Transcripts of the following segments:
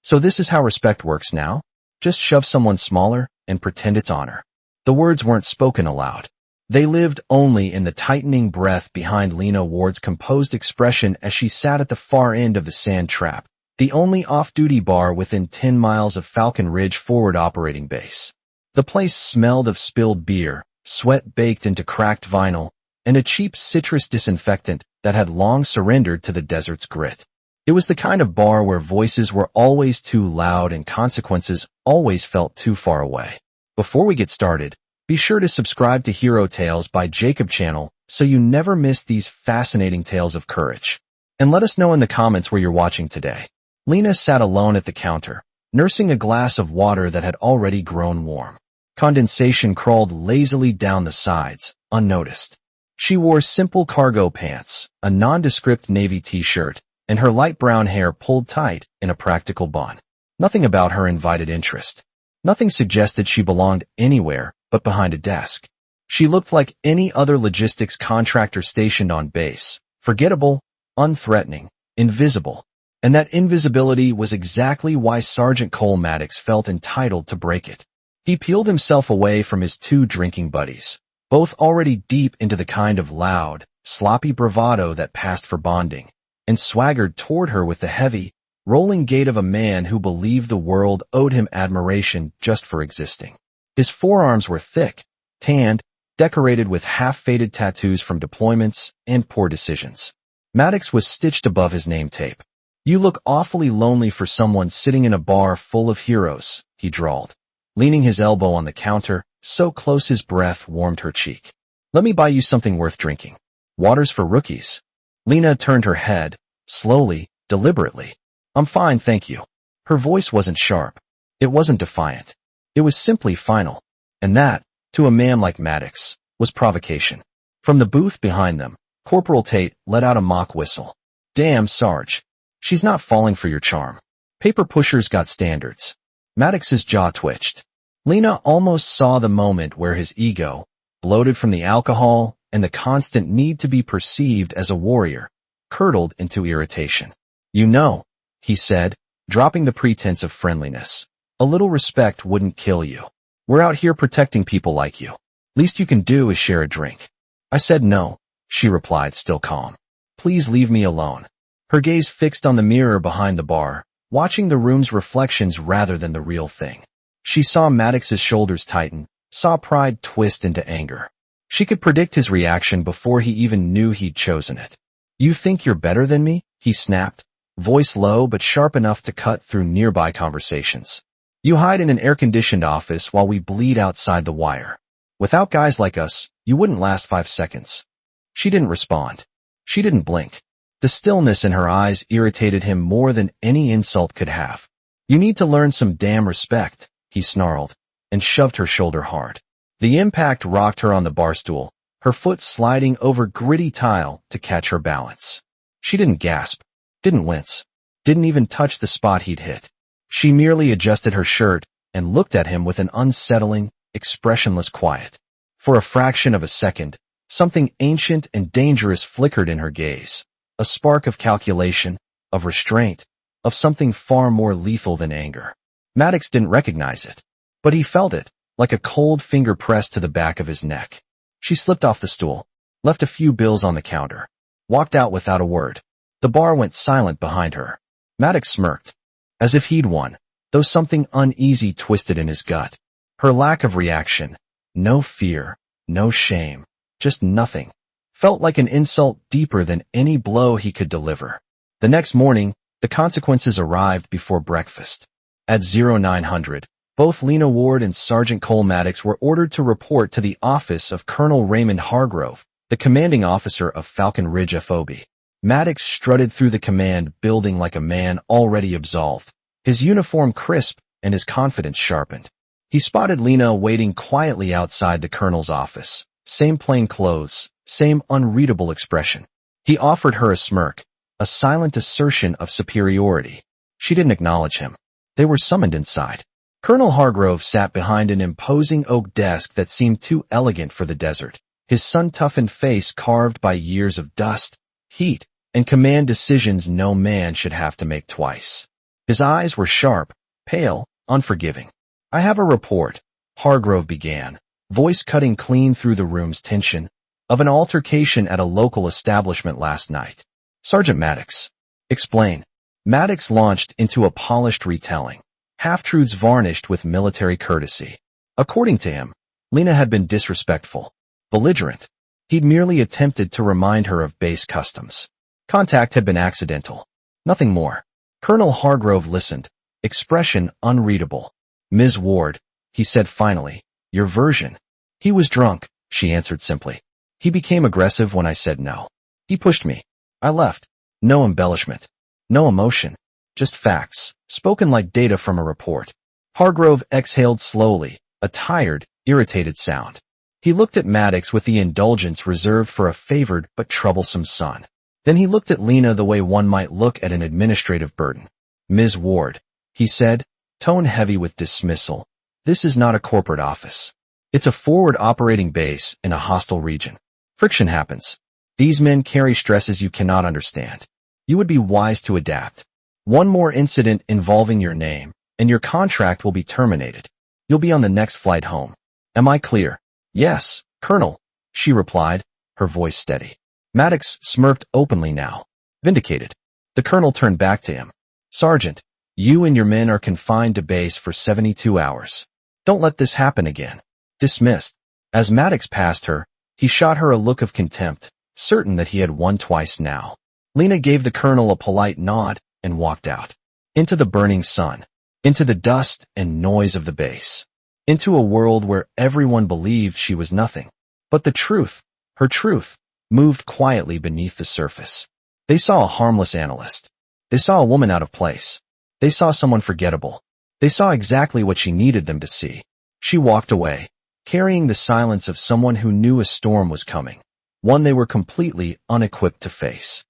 So this is how respect works now? Just shove someone smaller and pretend it's honor. The words weren't spoken aloud. They lived only in the tightening breath behind Lena Ward's composed expression as she sat at the far end of the sand trap, the only off-duty bar within 10 miles of Falcon Ridge Forward Operating Base. The place smelled of spilled beer, sweat baked into cracked vinyl, and a cheap citrus disinfectant that had long surrendered to the desert's grit. It was the kind of bar where voices were always too loud and consequences always felt too far away. Before we get started, be sure to subscribe to Hero Tales by Jacob channel so you never miss these fascinating tales of courage. And let us know in the comments where you're watching today. Lena sat alone at the counter, nursing a glass of water that had already grown warm. Condensation crawled lazily down the sides, unnoticed. She wore simple cargo pants, a nondescript navy t-shirt, and her light brown hair pulled tight in a practical bun. Nothing about her invited interest. Nothing suggested she belonged anywhere but behind a desk. She looked like any other logistics contractor stationed on base, forgettable, unthreatening, invisible. And that invisibility was exactly why Sergeant Cole Maddox felt entitled to break it. He peeled himself away from his two drinking buddies, both already deep into the kind of loud, sloppy bravado that passed for bonding, and swaggered toward her with the heavy, rolling gait of a man who believed the world owed him admiration just for existing. His forearms were thick, tanned, decorated with half-faded tattoos from deployments and poor decisions. Maddox was stitched above his name tape. "You look awfully lonely for someone sitting in a bar full of heroes," he drawled, leaning his elbow on the counter, so close his breath warmed her cheek. "Let me buy you something worth drinking. Water's for rookies." Lena turned her head, slowly, deliberately. "I'm fine, thank you." Her voice wasn't sharp. It wasn't defiant. It was simply final. And that, to a man like Maddox, was provocation. From the booth behind them, Corporal Tate let out a mock whistle. "Damn, Sarge. She's not falling for your charm. Paper pushers got standards." Maddox's jaw twitched. Lena almost saw the moment where his ego, bloated from the alcohol and the constant need to be perceived as a warrior, curdled into irritation. "You know," he said, dropping the pretense of friendliness, "a little respect wouldn't kill you. We're out here protecting people like you. Least you can do is share a drink." "I said no," she replied, still calm. "Please leave me alone." Her gaze fixed on the mirror behind the bar, watching the room's reflections rather than the real thing. She saw Maddox's shoulders tighten, saw pride twist into anger. She could predict his reaction before he even knew he'd chosen it. "You think you're better than me?" he snapped, voice low but sharp enough to cut through nearby conversations. "You hide in an air-conditioned office while we bleed outside the wire. Without guys like us, you wouldn't last 5 seconds." She didn't respond. She didn't blink. The stillness in her eyes irritated him more than any insult could have. "You need to learn some damn respect," he snarled, and shoved her shoulder hard. The impact rocked her on the bar stool, her foot sliding over gritty tile to catch her balance. She didn't gasp, didn't wince, didn't even touch the spot he'd hit. She merely adjusted her shirt and looked at him with an unsettling, expressionless quiet. For a fraction of a second, something ancient and dangerous flickered in her gaze, a spark of calculation, of restraint, of something far more lethal than anger. Maddox didn't recognize it, but he felt it, like a cold finger pressed to the back of his neck. She slipped off the stool, left a few bills on the counter, walked out without a word. The bar went silent behind her. Maddox smirked, as if he'd won, though something uneasy twisted in his gut. Her lack of reaction, no fear, no shame, just nothing, felt like an insult deeper than any blow he could deliver. The next morning, the consequences arrived before breakfast. At 0900, both Lena Ward and Sergeant Cole Maddox were ordered to report to the office of Colonel Raymond Hargrove, the commanding officer of Falcon Ridge FOB. Maddox strutted through the command building like a man already absolved, his uniform crisp and his confidence sharpened. He spotted Lena waiting quietly outside the colonel's office, same plain clothes, same unreadable expression. He offered her a smirk, a silent assertion of superiority. She didn't acknowledge him. They were summoned inside. Colonel Hargrove sat behind an imposing oak desk that seemed too elegant for the desert, his sun-toughened face carved by years of dust, heat, and command decisions no man should have to make twice. His eyes were sharp, pale, unforgiving. "I have a report," Hargrove began, voice cutting clean through the room's tension, "of an altercation at a local establishment last night." "Sergeant Maddox." "Explain." Maddox launched into a polished retelling, half-truths varnished with military courtesy. According to him, Lena had been disrespectful, belligerent. He'd merely attempted to remind her of base customs. Contact had been accidental. Nothing more. Colonel Hargrove listened, expression unreadable. "Ms. Ward," he said finally, "your version." "He was drunk," she answered simply. "He became aggressive when I said no. He pushed me. I left. No embellishment. No emotion. Just facts, spoken like data from a report." Hargrove exhaled slowly, a tired, irritated sound. He looked at Maddox with the indulgence reserved for a favored but troublesome son. Then he looked at Lena the way one might look at an administrative burden. "Ms. Ward," he said, tone heavy with dismissal, "this is not a corporate office. It's a forward operating base in a hostile region. Friction happens. These men carry stresses you cannot understand. You would be wise to adapt. One more incident involving your name, and your contract will be terminated. You'll be on the next flight home. Am I clear?" "Yes, Colonel," she replied, her voice steady. Maddox smirked openly now, vindicated. The colonel turned back to him. "Sergeant, you and your men are confined to base for 72 hours. Don't let this happen again." Dismissed. As Maddox passed her, he shot her a look of contempt, certain that he had won twice now. Lena gave the colonel a polite nod and walked out. Into the burning sun. Into the dust and noise of the base. Into a world where everyone believed she was nothing. But the truth, her truth, moved quietly beneath the surface. They saw a harmless analyst. They saw a woman out of place. They saw someone forgettable. They saw exactly what she needed them to see. She walked away, carrying the silence of someone who knew a storm was coming, one they were completely unequipped to face.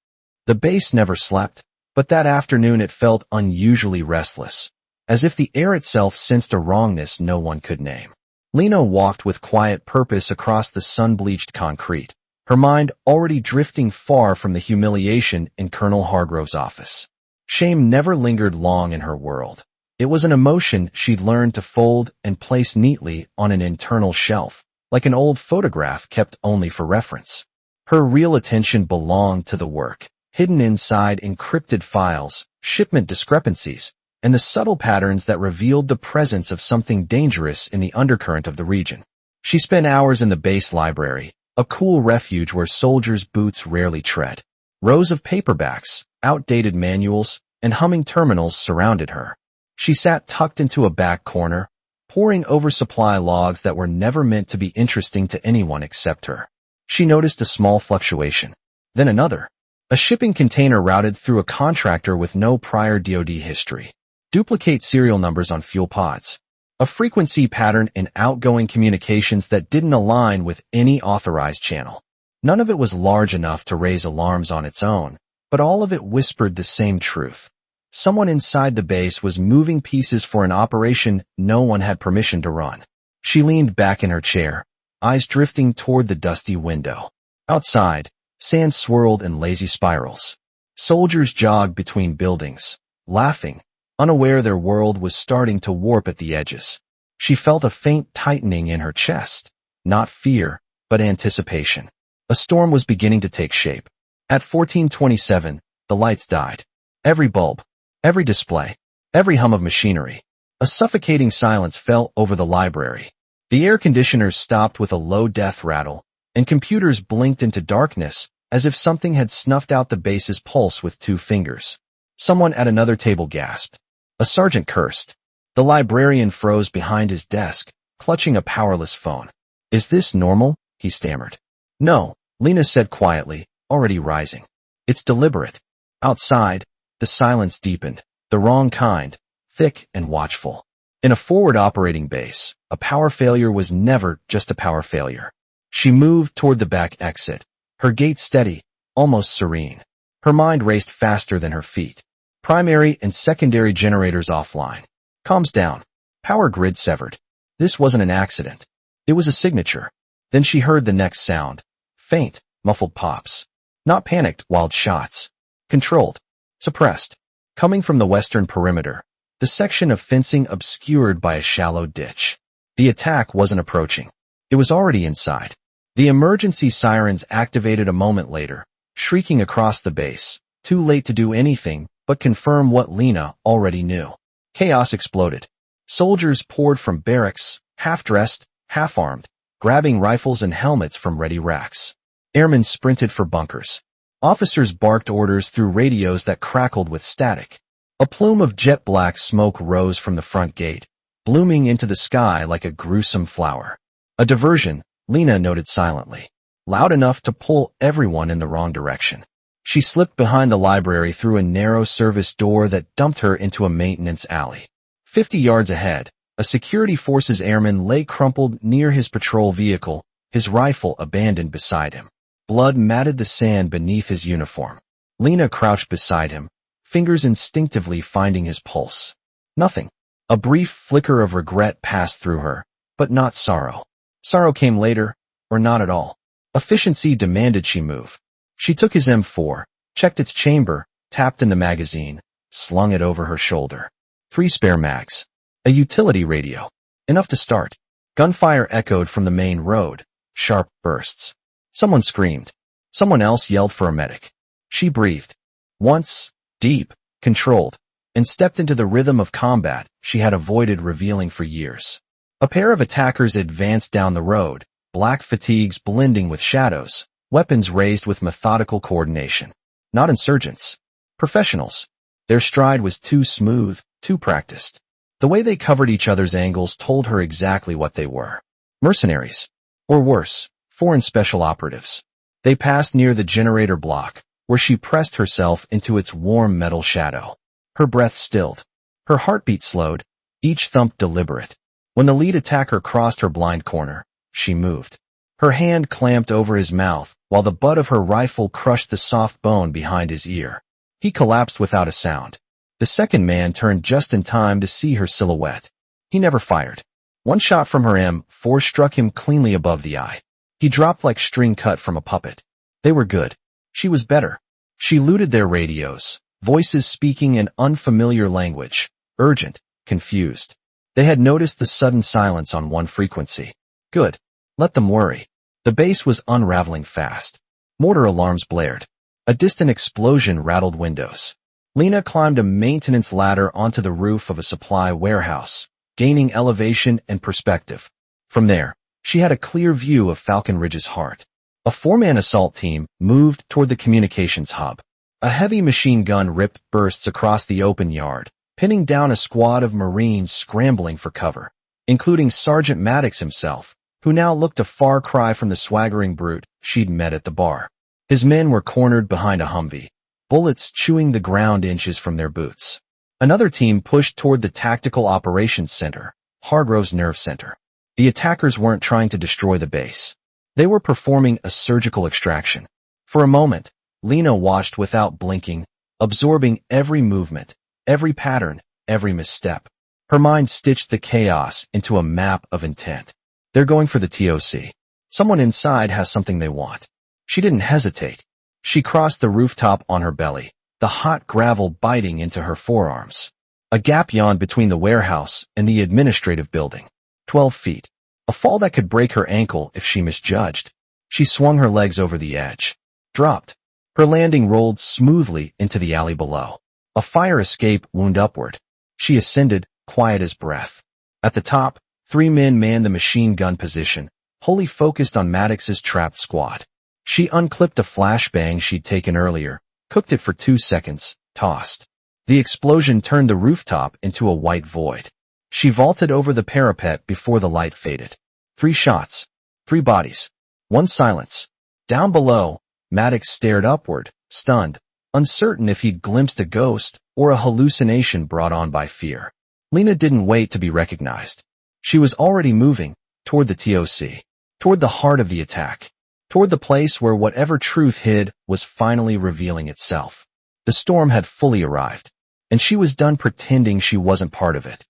The base never slept, but that afternoon it felt unusually restless, as if the air itself sensed a wrongness no one could name. Lena walked with quiet purpose across the sun-bleached concrete, her mind already drifting far from the humiliation in Colonel Hargrove's office. Shame never lingered long in her world. It was an emotion she'd learned to fold and place neatly on an internal shelf, like an old photograph kept only for reference. Her real attention belonged to the work, hidden inside encrypted files, shipment discrepancies, and the subtle patterns that revealed the presence of something dangerous in the undercurrent of the region. She spent hours in the base library, a cool refuge where soldiers' boots rarely tread. Rows of paperbacks, outdated manuals, and humming terminals surrounded her. She sat tucked into a back corner, poring over supply logs that were never meant to be interesting to anyone except her. She noticed a small fluctuation, then another. A shipping container routed through a contractor with no prior DoD history. Duplicate serial numbers on fuel pods. A frequency pattern in outgoing communications that didn't align with any authorized channel. None of it was large enough to raise alarms on its own, but all of it whispered the same truth. Someone inside the base was moving pieces for an operation no one had permission to run. She leaned back in her chair, eyes drifting toward the dusty window. Outside, sand swirled in lazy spirals. Soldiers jogged between buildings, laughing, unaware their world was starting to warp at the edges. She felt a faint tightening in her chest, not fear, but anticipation. A storm was beginning to take shape. At 1427, the lights died. Every bulb, every display, every hum of machinery. A suffocating silence fell over the library. The air conditioners stopped with a low death rattle, and computers blinked into darkness as if something had snuffed out the base's pulse with 2 fingers. Someone at another table gasped. A sergeant cursed. The librarian froze behind his desk, clutching a powerless phone. "Is this normal?" he stammered. "No," Lena said quietly, already rising. "It's deliberate." Outside, the silence deepened, the wrong kind, thick and watchful. In a forward operating base, a power failure was never just a power failure. She moved toward the back exit, her gait steady, almost serene. Her mind raced faster than her feet. Primary and secondary generators offline. Comms down. Power grid severed. This wasn't an accident. It was a signature. Then she heard the next sound. Faint, muffled pops. Not panicked, wild shots. Controlled. Suppressed. coming from the western perimeter, the section of fencing obscured by a shallow ditch. The attack wasn't approaching. It was already inside. The emergency sirens activated a moment later, shrieking across the base, too late to do anything but confirm what Lena already knew. Chaos exploded. Soldiers poured from barracks, half-dressed, half-armed, grabbing rifles and helmets from ready racks. Airmen sprinted for bunkers. Officers barked orders through radios that crackled with static. A plume of jet-black smoke rose from the front gate, blooming into the sky like a gruesome flower. A diversion, Lena noted silently, loud enough to pull everyone in the wrong direction. She slipped behind the library through a narrow service door that dumped her into a maintenance alley. 50 yards ahead, a security forces airman lay crumpled near his patrol vehicle, his rifle abandoned beside him. Blood matted the sand beneath his uniform. Lena crouched beside him, fingers instinctively finding his pulse. Nothing. A brief flicker of regret passed through her, but not sorrow. Sorrow came later, or not at all. Efficiency demanded she move. She took his M4, checked its chamber, tapped in the magazine, slung it over her shoulder. 3 spare mags. A utility radio. Enough to start. Gunfire echoed from the main road, sharp bursts. Someone screamed. Someone else yelled for a medic. She breathed. Once, deep, controlled, and stepped into the rhythm of combat she had avoided revealing for years. A pair of attackers advanced down the road, black fatigues blending with shadows, weapons raised with methodical coordination. Not insurgents. Professionals. Their stride was too smooth, too practiced. The way they covered each other's angles told her exactly what they were. Mercenaries. Or worse, foreign special operatives. They passed near the generator block, where she pressed herself into its warm metal shadow. Her breath stilled. Her heartbeat slowed, each thump deliberate. When the lead attacker crossed her blind corner, she moved. Her hand clamped over his mouth, while the butt of her rifle crushed the soft bone behind his ear. He collapsed without a sound. The second man turned just in time to see her silhouette. He never fired. One shot from her M4 struck him cleanly above the eye. He dropped like string cut from a puppet. They were good. She was better. She looted their radios, voices speaking in unfamiliar language, urgent, confused. They had noticed the sudden silence on one frequency. Good. Let them worry. The base was unraveling fast. Mortar alarms blared. A distant explosion rattled windows. Lena climbed a maintenance ladder onto the roof of a supply warehouse, gaining elevation and perspective. From there, she had a clear view of Falcon Ridge's heart. A 4-man assault team moved toward the communications hub. A heavy machine gun ripped bursts across the open yard, pinning down a squad of Marines scrambling for cover, including Sergeant Maddox himself, who now looked a far cry from the swaggering brute she'd met at the bar. His men were cornered behind a Humvee, bullets chewing the ground inches from their boots. Another team pushed toward the Tactical Operations Center, Hargrove's nerve center. The attackers weren't trying to destroy the base. They were performing a surgical extraction. For a moment, Lena watched without blinking, absorbing every movement, every pattern, every misstep. Her mind stitched the chaos into a map of intent. They're going for the TOC. Someone inside has something they want. She didn't hesitate. She crossed the rooftop on her belly, the hot gravel biting into her forearms. A gap yawned between the warehouse and the administrative building. 12 feet. A fall that could break her ankle if she misjudged. She swung her legs over the edge. Dropped. Her landing rolled smoothly into the alley below. A fire escape wound upward. She ascended, quiet as breath. At the top, 3 men manned the machine gun position, wholly focused on Maddox's trapped squad. She unclipped a flashbang she'd taken earlier, cooked it for 2 seconds, tossed. The explosion turned the rooftop into a white void. She vaulted over the parapet before the light faded. 3 shots. 3 bodies. 1 silence. Down below, Maddox stared upward, stunned, uncertain if he'd glimpsed a ghost or a hallucination brought on by fear. Lena didn't wait to be recognized. She was already moving toward the TOC, toward the heart of the attack, toward the place where whatever truth hid was finally revealing itself. The storm had fully arrived, and she was done pretending she wasn't part of it.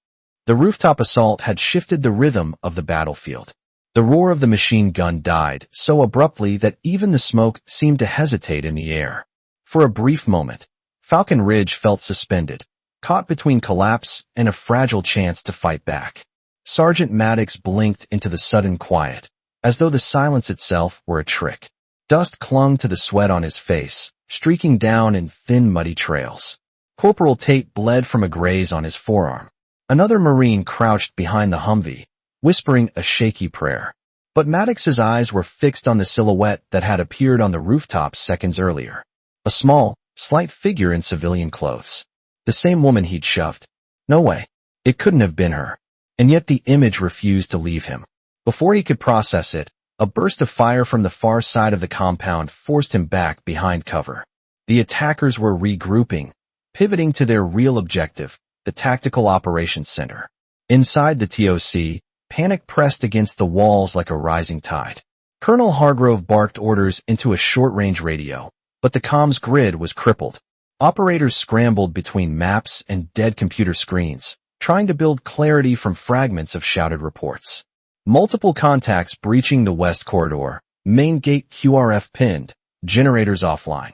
The rooftop assault had shifted the rhythm of the battlefield. The roar of the machine gun died so abruptly that even the smoke seemed to hesitate in the air. For a brief moment, Falcon Ridge felt suspended, caught between collapse and a fragile chance to fight back. Sergeant Maddox blinked into the sudden quiet, as though the silence itself were a trick. Dust clung to the sweat on his face, streaking down in thin muddy trails. Corporal Tate bled from a graze on his forearm. Another Marine crouched behind the Humvee, whispering a shaky prayer. But Maddox's eyes were fixed on the silhouette that had appeared on the rooftop seconds earlier. A small, slight figure in civilian clothes. The same woman he'd shoved. No way. It couldn't have been her. And yet the image refused to leave him. Before he could process it, a burst of fire from the far side of the compound forced him back behind cover. The attackers were regrouping, pivoting to their real objective, the Tactical Operations Center. Inside the TOC, panic pressed against the walls like a rising tide. Colonel Hargrove barked orders into a short-range radio, but the comms grid was crippled. Operators scrambled between maps and dead computer screens, trying to build clarity from fragments of shouted reports. Multiple contacts breaching the west corridor, main gate QRF pinned, generators offline.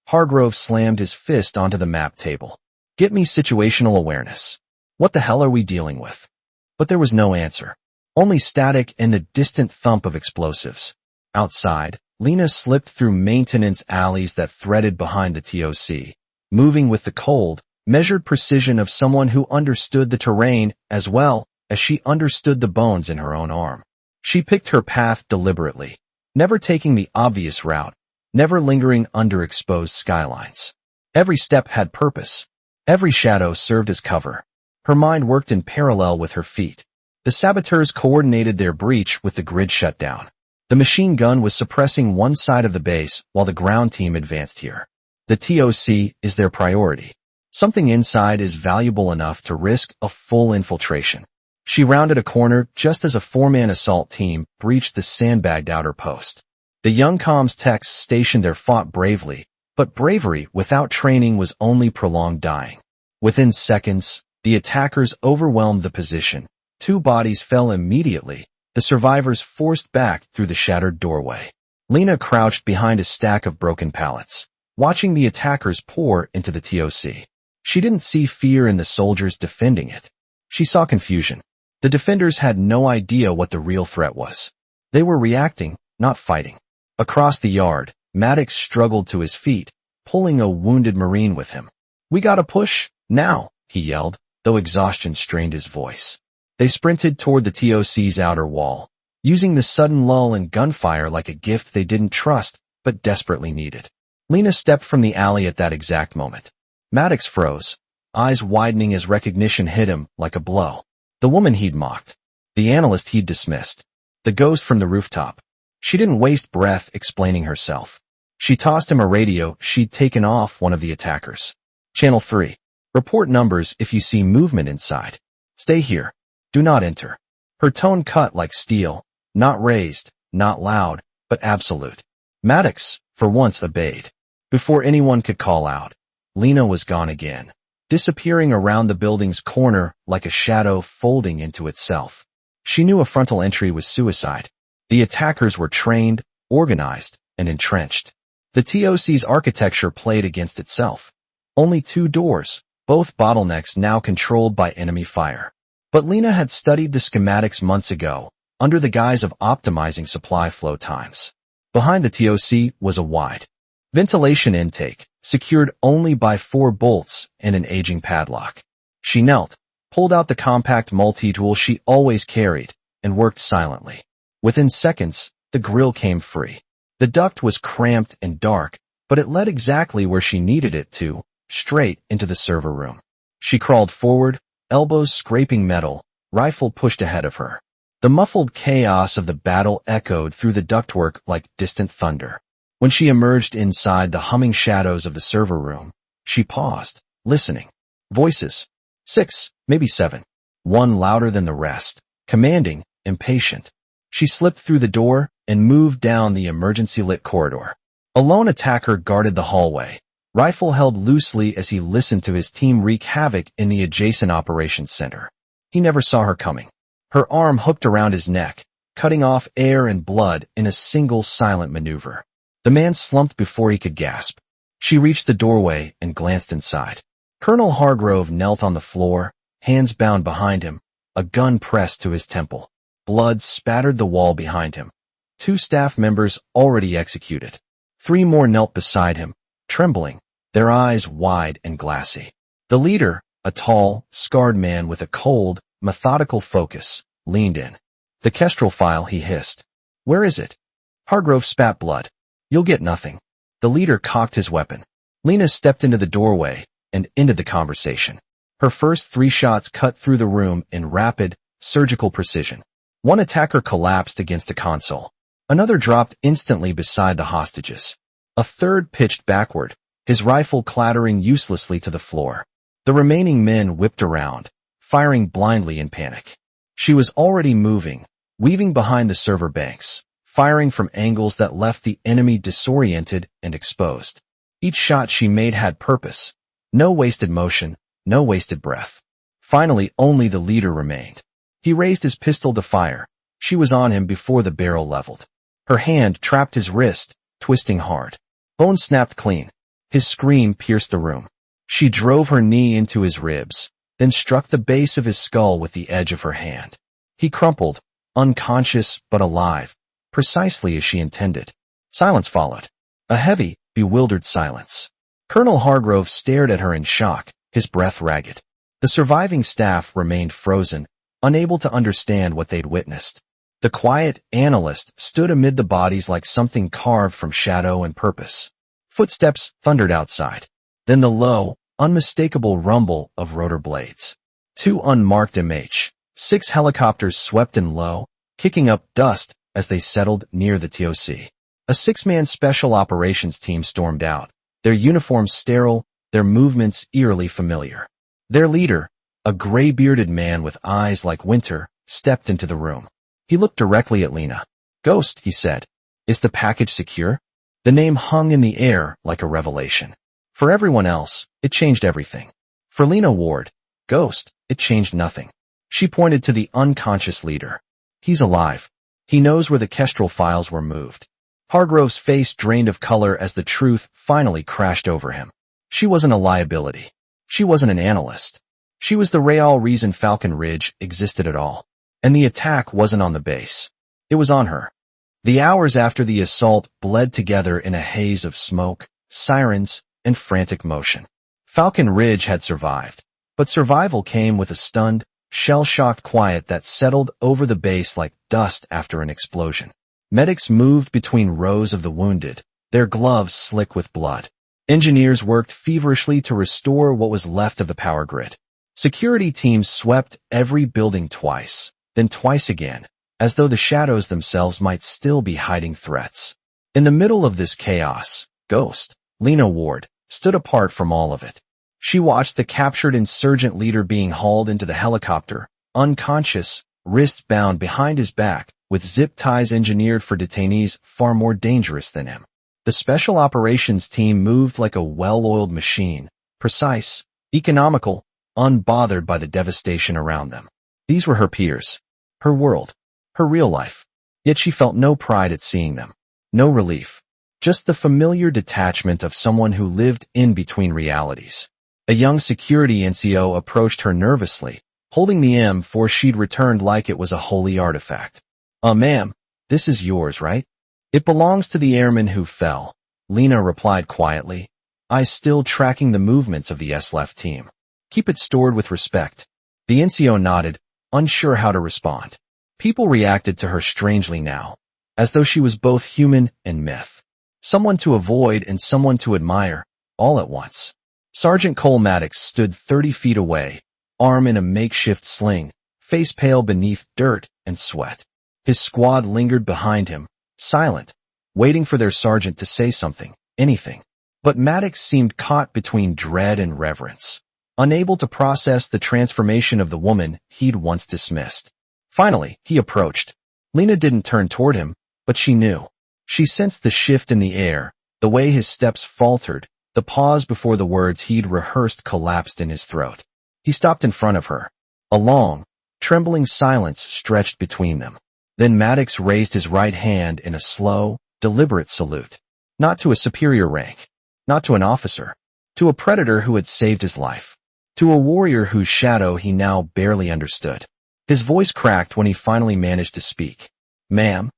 Hargrove slammed his fist onto the map table. Get me situational awareness. What the hell are we dealing with? But there was no answer. Only static and the distant thump of explosives. Outside, Lena slipped through maintenance alleys that threaded behind the TOC, moving with the cold, measured precision of someone who understood the terrain as well as she understood the bones in her own arm. She picked her path deliberately, never taking the obvious route, never lingering under exposed skylines. Every step had purpose. Every shadow served as cover. Her mind worked in parallel with her feet. The saboteurs coordinated their breach with the grid shutdown. The machine gun was suppressing one side of the base while the ground team advanced here. The TOC is their priority. Something inside is valuable enough to risk a full infiltration. She rounded a corner just as a four-man assault team breached the sandbagged outer post. The young comms techs stationed there fought bravely, but bravery without training was only prolonged dying. Within seconds, the attackers overwhelmed the position. 2 bodies fell immediately, the survivors forced back through the shattered doorway. Lena crouched behind a stack of broken pallets, watching the attackers pour into the TOC. She didn't see fear in the soldiers defending it. She saw confusion. The defenders had no idea what the real threat was. They were reacting, not fighting. Across the yard, Maddox struggled to his feet, pulling a wounded Marine with him. "We gotta push, now," he yelled, though exhaustion strained his voice. They sprinted toward the TOC's outer wall, using the sudden lull in gunfire like a gift they didn't trust but desperately needed. Lena stepped from the alley at that exact moment. Maddox froze, eyes widening as recognition hit him like a blow. The woman he'd mocked. The analyst he'd dismissed. The ghost from the rooftop. She didn't waste breath explaining herself. She tossed him a radio she'd taken off one of the attackers. "Channel 3. Report numbers if you see movement inside. Stay here. Do not enter." Her tone cut like steel, not raised, not loud, but absolute. Maddox, for once, obeyed. Before anyone could call out, Lena was gone again, disappearing around the building's corner like a shadow folding into itself. She knew a frontal entry was suicide. The attackers were trained, organized, and entrenched. The TOC's architecture played against itself. Only 2 doors, both bottlenecks now controlled by enemy fire. But Lena had studied the schematics months ago, under the guise of optimizing supply flow times. Behind the TOC was a wide ventilation intake, secured only by 4 bolts and an aging padlock. She knelt, pulled out the compact multi-tool she always carried, and worked silently. Within seconds, the grill came free. The duct was cramped and dark, but it led exactly where she needed it to, straight into the server room. She crawled forward, elbows scraping metal, rifle pushed ahead of her. The muffled chaos of the battle echoed through the ductwork like distant thunder. When she emerged inside the humming shadows of the server room, she paused, listening. Voices. 6, maybe 7. One louder than the rest, commanding, impatient. She slipped through the door and moved down the emergency-lit corridor. A lone attacker guarded the hallway, rifle held loosely as he listened to his team wreak havoc in the adjacent operations center. He never saw her coming. Her arm hooked around his neck, cutting off air and blood in a single silent maneuver. The man slumped before he could gasp. She reached the doorway and glanced inside. Colonel Hargrove knelt on the floor, hands bound behind him, a gun pressed to his temple. Blood spattered the wall behind him. 2 staff members already executed. 3 more knelt beside him, trembling, their eyes wide and glassy. The leader, a tall, scarred man with a cold, methodical focus, leaned in. "The Kestrel file," he hissed. "Where is it?" Hargrove spat blood. "You'll get nothing." The leader cocked his weapon. Lena stepped into the doorway and ended the conversation. Her first 3 shots cut through the room in rapid, surgical precision. One attacker collapsed against a console. Another dropped instantly beside the hostages. A third pitched backward, his rifle clattering uselessly to the floor. The remaining men whipped around, firing blindly in panic. She was already moving, weaving behind the server banks, firing from angles that left the enemy disoriented and exposed. Each shot she made had purpose. No wasted motion, no wasted breath. Finally, only the leader remained. He raised his pistol to fire. She was on him before the barrel leveled. Her hand trapped his wrist, twisting hard. Bone snapped clean. His scream pierced the room. She drove her knee into his ribs, then struck the base of his skull with the edge of her hand. He crumpled, unconscious but alive, precisely as she intended. Silence followed. A heavy, bewildered silence. Colonel Hargrove stared at her in shock, his breath ragged. The surviving staff remained frozen, unable to understand what they'd witnessed. The quiet analyst stood amid the bodies like something carved from shadow and purpose. Footsteps thundered outside. Then the low, unmistakable rumble of rotor blades. 2 unmarked MH-6 helicopters swept in low, kicking up dust as they settled near the TOC. A 6-man special operations team stormed out, their uniforms sterile, their movements eerily familiar. Their leader, a gray-bearded man with eyes like winter, stepped into the room. He looked directly at Lena. "Ghost," he said. "Is the package secure?" The name hung in the air like a revelation. For everyone else, it changed everything. For Lena Ward, Ghost, it changed nothing. She pointed to the unconscious leader. "He's alive. He knows where the Kestrel files were moved." Hargrove's face drained of color as the truth finally crashed over him. She wasn't a liability. She wasn't an analyst. She was the real reason Falcon Ridge existed at all. And the attack wasn't on the base. It was on her. The hours after the assault bled together in a haze of smoke, sirens, and frantic motion. Falcon Ridge had survived, but survival came with a stunned, shell-shocked quiet that settled over the base like dust after an explosion. Medics moved between rows of the wounded, their gloves slick with blood. Engineers worked feverishly to restore what was left of the power grid. Security teams swept every building twice, then twice again, as though the shadows themselves might still be hiding threats. In the middle of this chaos, Ghost, Lena Ward, stood apart from all of it. She watched the captured insurgent leader being hauled into the helicopter, unconscious, wrists bound behind his back, with zip ties engineered for detainees far more dangerous than him. The special operations team moved like a well-oiled machine, precise, economical, unbothered by the devastation around them. These were her peers, her world, her real life. Yet she felt no pride at seeing them, no relief. Just the familiar detachment of someone who lived in between realities. A young security NCO approached her nervously, holding the M4 she'd returned like it was a holy artifact. Ma'am, this is yours, right?" "It belongs to the airman who fell," Lena replied quietly. "I still tracking the movements of the S-Left team. Keep it stored with respect." The NCO nodded, unsure how to respond. People reacted to her strangely now, as though she was both human and myth. Someone to avoid and someone to admire, all at once. Sergeant Cole Maddox stood 30 feet away, arm in a makeshift sling, face pale beneath dirt and sweat. His squad lingered behind him, silent, waiting for their sergeant to say something, anything. But Maddox seemed caught between dread and reverence, unable to process the transformation of the woman he'd once dismissed. Finally, he approached. Lena didn't turn toward him, but she knew. She sensed the shift in the air, the way his steps faltered, the pause before the words he'd rehearsed collapsed in his throat. He stopped in front of her. A long, trembling silence stretched between them. Then Maddox raised his right hand in a slow, deliberate salute. Not to a superior rank. Not to an officer. To a predator who had saved his life. To a warrior whose shadow he now barely understood. His voice cracked when he finally managed to speak. Ma'am,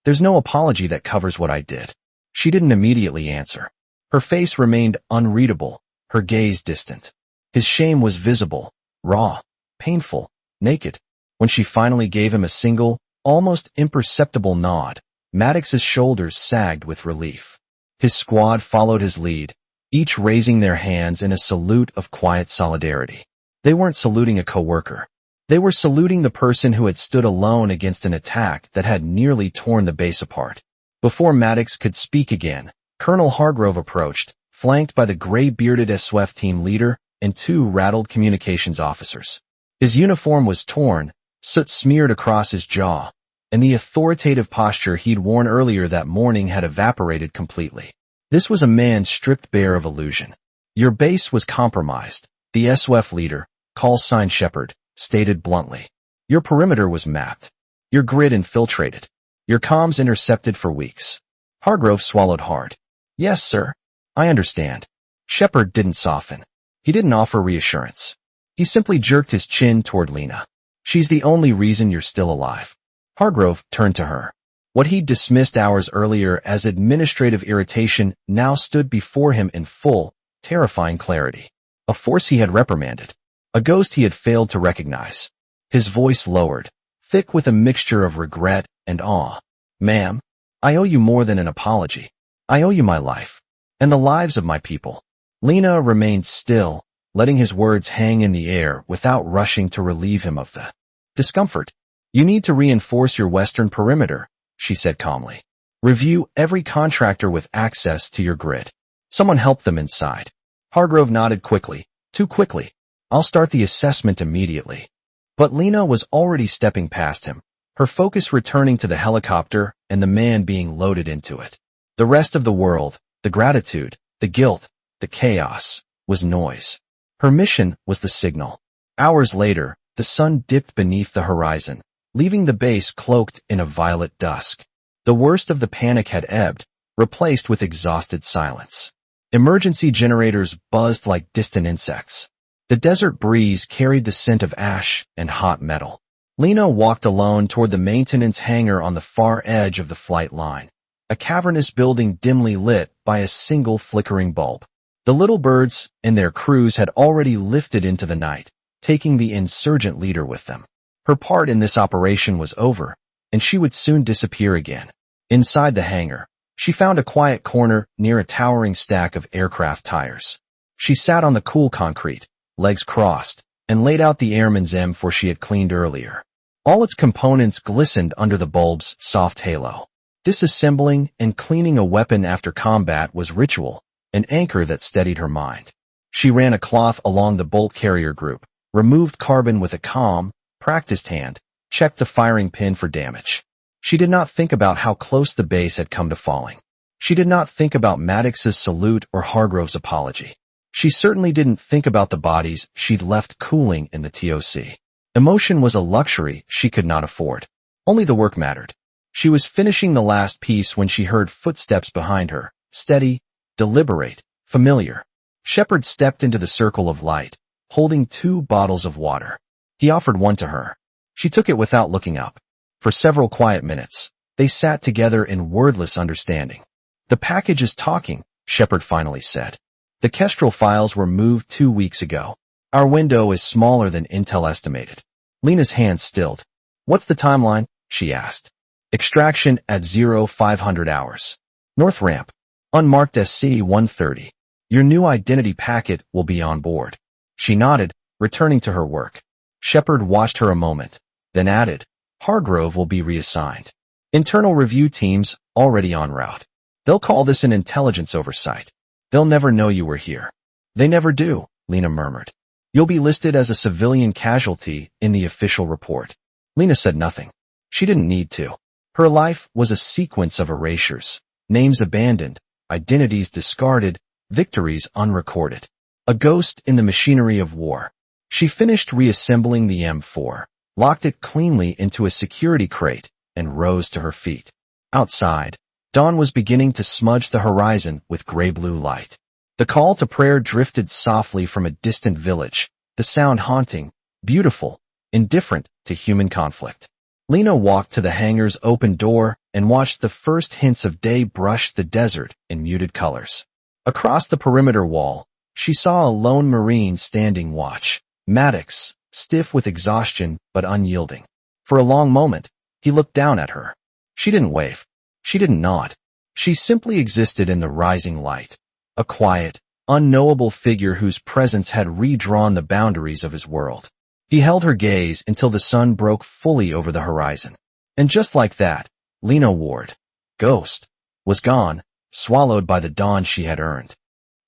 there's no apology that covers what I did. She didn't immediately answer. Her face remained unreadable, her gaze distant. His shame was visible, raw, painful, naked. When she finally gave him a single, almost imperceptible nod, Maddox's shoulders sagged with relief. His squad followed his lead, each raising their hands in a salute of quiet solidarity. They weren't saluting a coworker. They were saluting the person who had stood alone against an attack that had nearly torn the base apart. Before Maddox could speak again, Colonel Hargrove approached, flanked by the gray-bearded SWF team leader and two rattled communications officers. His uniform was torn, soot smeared across his jaw, and the authoritative posture he'd worn earlier that morning had evaporated completely. This was a man stripped bare of illusion. Your base was compromised, the SWF leader, call sign Shepard, stated bluntly. Your perimeter was mapped. Your grid infiltrated. Your comms intercepted for weeks. Hargrove swallowed hard. Yes, sir. I understand. Shepard didn't soften. He didn't offer reassurance. He simply jerked his chin toward Lena. She's the only reason you're still alive. Hargrove turned to her. What he'd dismissed hours earlier as administrative irritation now stood before him in full, terrifying clarity. A force he had reprimanded. A ghost he had failed to recognize. His voice lowered, thick with a mixture of regret and awe. Ma'am, I owe you more than an apology. I owe you my life. And the lives of my people. Lena remained still, letting his words hang in the air without rushing to relieve him of the discomfort. You need to reinforce your western perimeter, she said calmly. Review every contractor with access to your grid. Someone help them inside. Hargrove nodded quickly, too quickly. I'll start the assessment immediately. But Lena was already stepping past him, her focus returning to the helicopter and the man being loaded into it. The rest of the world, the gratitude, the guilt, the chaos, was noise. Her mission was the signal. Hours later, the sun dipped beneath the horizon, leaving the base cloaked in a violet dusk. The worst of the panic had ebbed, replaced with exhausted silence. Emergency generators buzzed like distant insects. The desert breeze carried the scent of ash and hot metal. Lena walked alone toward the maintenance hangar on the far edge of the flight line, a cavernous building dimly lit by a single flickering bulb. The little birds and their crews had already lifted into the night, taking the insurgent leader with them. Her part in this operation was over, and she would soon disappear again. Inside the hangar, she found a quiet corner near a towering stack of aircraft tires. She sat on the cool concrete, legs crossed, and laid out the airman's M4 she had cleaned earlier. All its components glistened under the bulb's soft halo. Disassembling and cleaning a weapon after combat was ritual, an anchor that steadied her mind. She ran a cloth along the bolt carrier group, removed carbon with a calm, practiced hand, checked the firing pin for damage. She did not think about how close the base had come to falling. She did not think about Maddox's salute or Hargrove's apology. She certainly didn't think about the bodies she'd left cooling in the TOC. Emotion was a luxury she could not afford. Only the work mattered. She was finishing the last piece when she heard footsteps behind her, steady, deliberate, familiar. Shepard stepped into the circle of light, holding 2 bottles of water. He offered one to her. She took it without looking up. For several quiet minutes, they sat together in wordless understanding. The package is talking, Shepard finally said. The Kestrel files were moved 2 weeks ago. Our window is smaller than Intel estimated. Lena's hands stilled. What's the timeline? She asked. Extraction at 0500 hours. North ramp. Unmarked SC-130. Your new identity packet will be on board. She nodded, returning to her work. Shepard watched her a moment, then added, Hargrove will be reassigned. Internal review teams already en route. They'll call this an intelligence oversight. They'll never know you were here. They never do, Lena murmured. You'll be listed as a civilian casualty in the official report. Lena said nothing. She didn't need to. Her life was a sequence of erasures, names abandoned, identities discarded, victories unrecorded. A ghost in the machinery of war. She finished reassembling the M4, locked it cleanly into a security crate, and rose to her feet. Outside, Dawn was beginning to smudge the horizon with gray-blue light. The call to prayer drifted softly from a distant village, the sound haunting, beautiful, indifferent to human conflict. Lena walked to the hangar's open door and watched the first hints of day brush the desert in muted colors. Across the perimeter wall, she saw a lone Marine standing watch, Maddox, stiff with exhaustion but unyielding. For a long moment, he looked down at her. She didn't wave. She didn't nod. She simply existed in the rising light, a quiet, unknowable figure whose presence had redrawn the boundaries of his world. He held her gaze until the sun broke fully over the horizon. And just like that, Lena Ward, ghost, was gone, swallowed by the dawn she had earned.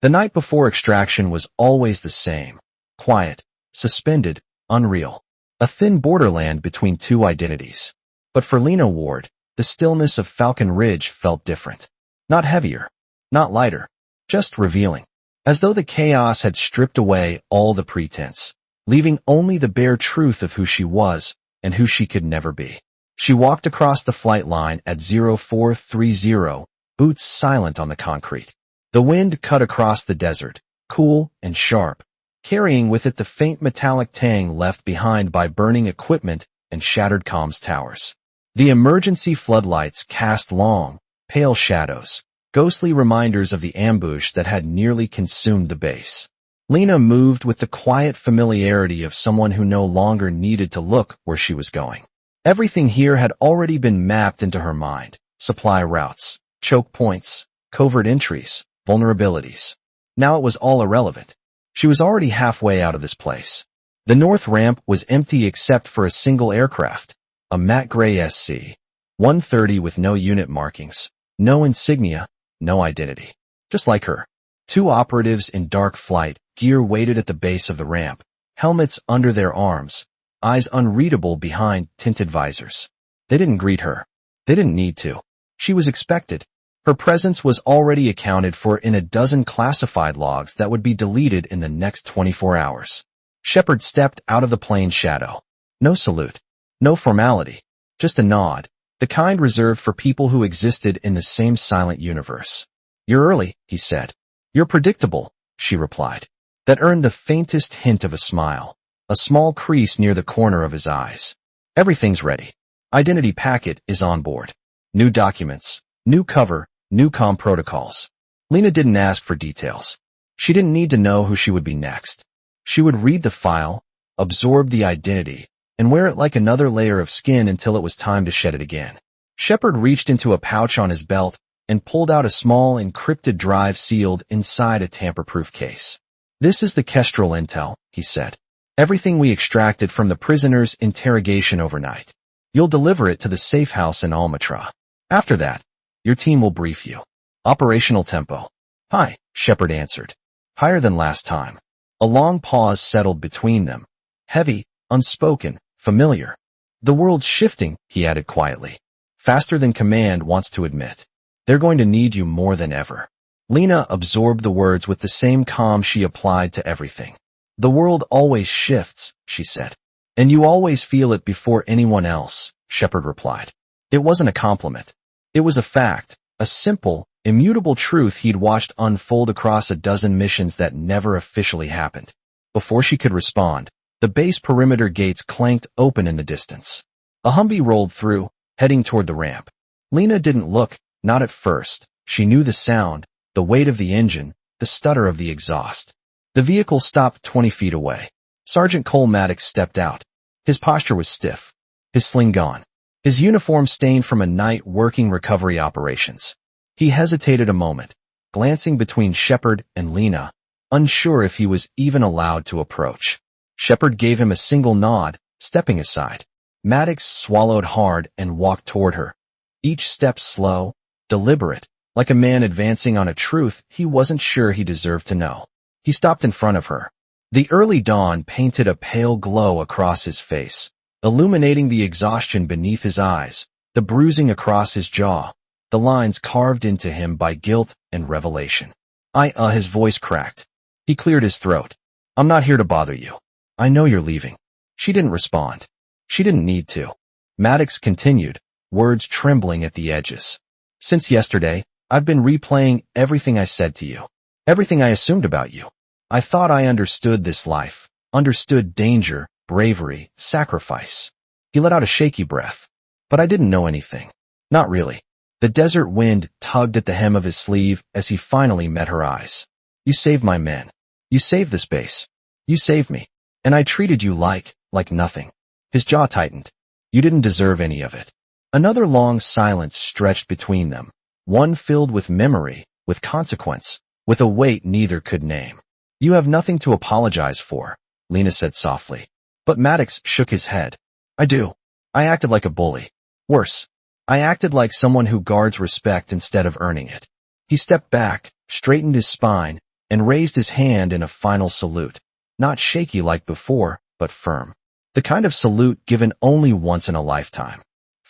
The night before extraction was always the same, quiet, suspended, unreal, a thin borderland between two identities. But for Lena Ward, the stillness of Falcon Ridge felt different. Not heavier, not lighter, just revealing, as though the chaos had stripped away all the pretense, leaving only the bare truth of who she was and who she could never be. She walked across the flight line at 0430, boots silent on the concrete. The wind cut across the desert, cool and sharp, carrying with it the faint metallic tang left behind by burning equipment and shattered comms towers. The emergency floodlights cast long, pale shadows, ghostly reminders of the ambush that had nearly consumed the base. Lena moved with the quiet familiarity of someone who no longer needed to look where she was going. Everything here had already been mapped into her mind: supply routes, choke points, covert entries, vulnerabilities. Now it was all irrelevant. She was already halfway out of this place. The north ramp was empty except for a single aircraft, a matte gray SC-130 with no unit markings, no insignia, no identity. Just like her. Two operatives in dark flight gear waited at the base of the ramp, helmets under their arms, eyes unreadable behind tinted visors. They didn't greet her. They didn't need to. She was expected. Her presence was already accounted for in a dozen classified logs that would be deleted in the next 24 hours. Shepard stepped out of the plane's shadow. No salute. No formality. Just a nod, the kind reserved for people who existed in the same silent universe. "You're early," he said. "You're predictable," she replied. That earned the faintest hint of a smile, a small crease near the corner of his eyes. "Everything's ready. Identity packet is on board. New documents, new cover, new comm protocols." Lena didn't ask for details. She didn't need to know who she would be next. She would read the file, absorb the identity, and wear it like another layer of skin until it was time to shed it again. Shepard reached into a pouch on his belt and pulled out a small encrypted drive sealed inside a tamper-proof case. "This is the Kestrel intel," he said. "Everything we extracted from the prisoner's interrogation overnight. You'll deliver it to the safe house in Almatra. After that, your team will brief you. Operational tempo." "Hi," Shepard answered. "Higher than last time." A long pause settled between them. Heavy, unspoken, familiar. "The world's shifting," he added quietly. "Faster than command wants to admit. They're going to need you more than ever." Lena absorbed the words with the same calm she applied to everything. "The world always shifts," she said. "And you always feel it before anyone else," Shepard replied. It wasn't a compliment. It was a fact, a simple, immutable truth he'd watched unfold across a dozen missions that never officially happened. Before she could respond, the base perimeter gates clanked open in the distance. A Humvee rolled through, heading toward the ramp. Lena didn't look, not at first. She knew the sound, the weight of the engine, the stutter of the exhaust. The vehicle stopped 20 feet away. Sergeant Cole Maddox stepped out. His posture was stiff, his sling gone, his uniform stained from a night working recovery operations. He hesitated a moment, glancing between Shepard and Lena, unsure if he was even allowed to approach. Shepard gave him a single nod, stepping aside. Maddox swallowed hard and walked toward her, each step slow, deliberate, like a man advancing on a truth he wasn't sure he deserved to know. He stopped in front of her. The early dawn painted a pale glow across his face, illuminating the exhaustion beneath his eyes, the bruising across his jaw, the lines carved into him by guilt and revelation. His voice cracked. He cleared his throat. "I'm not here to bother you. I know you're leaving." She didn't respond. She didn't need to. Maddox continued, words trembling at the edges. Since yesterday, I've been replaying everything I said to you. Everything I assumed about you. I thought I understood this life. Understood danger, bravery, sacrifice. He let out a shaky breath. But I didn't know anything. Not really. The desert wind tugged at the hem of his sleeve as he finally met her eyes. You saved my men. You saved this base. You saved me. And I treated you like nothing. His jaw tightened. You didn't deserve any of it. Another long silence stretched between them, one filled with memory, with consequence, with a weight neither could name. You have nothing to apologize for, Lena said softly. But Maddox shook his head. I do. I acted like a bully. Worse, I acted like someone who guards respect instead of earning it. He stepped back, straightened his spine, and raised his hand in a final salute. Not shaky like before, but firm. The kind of salute given only once in a lifetime.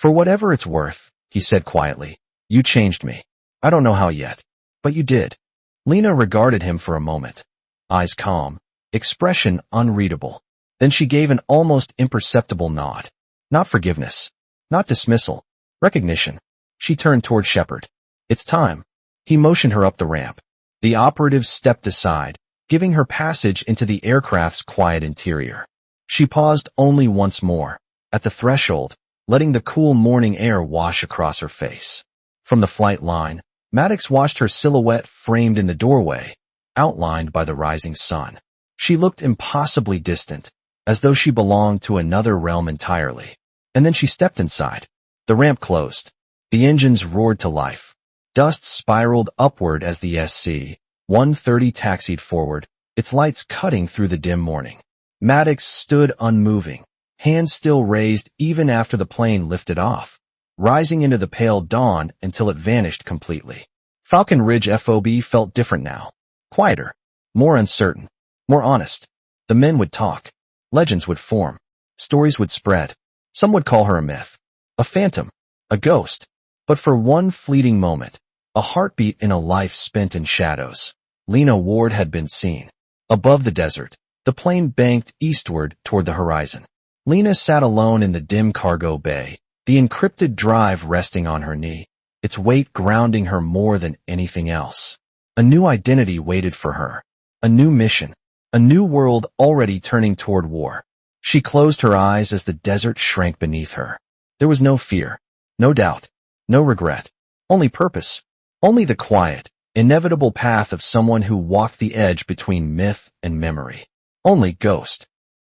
For whatever it's worth, he said quietly, you changed me. I don't know how yet, but you did. Lena regarded him for a moment. Eyes calm, expression unreadable. Then she gave an almost imperceptible nod. Not forgiveness. Not dismissal. Recognition. She turned toward Shepard. It's time. He motioned her up the ramp. The operative stepped aside, giving her passage into the aircraft's quiet interior. She paused only once more, at the threshold, letting the cool morning air wash across her face. From the flight line, Maddox watched her silhouette framed in the doorway, outlined by the rising sun. She looked impossibly distant, as though she belonged to another realm entirely. And then she stepped inside. The ramp closed. The engines roared to life. Dust spiraled upward as the SC-130 taxied forward, its lights cutting through the dim morning. Maddox stood unmoving, hands still raised even after the plane lifted off, rising into the pale dawn until it vanished completely. Falcon Ridge FOB felt different now. Quieter, more uncertain, more honest. The men would talk. Legends would form. Stories would spread. Some would call her a myth, a phantom, a ghost. But for one fleeting moment, a heartbeat in a life spent in shadows, Lena Ward had been seen. Above the desert, the plane banked eastward toward the horizon. Lena sat alone in the dim cargo bay, the encrypted drive resting on her knee, its weight grounding her more than anything else. A new identity waited for her, a new mission, a new world already turning toward war. She closed her eyes as the desert shrank beneath her. There was no fear, no doubt, no regret, only purpose, only the quiet, inevitable path of someone who walked the edge between myth and memory. Only Ghost.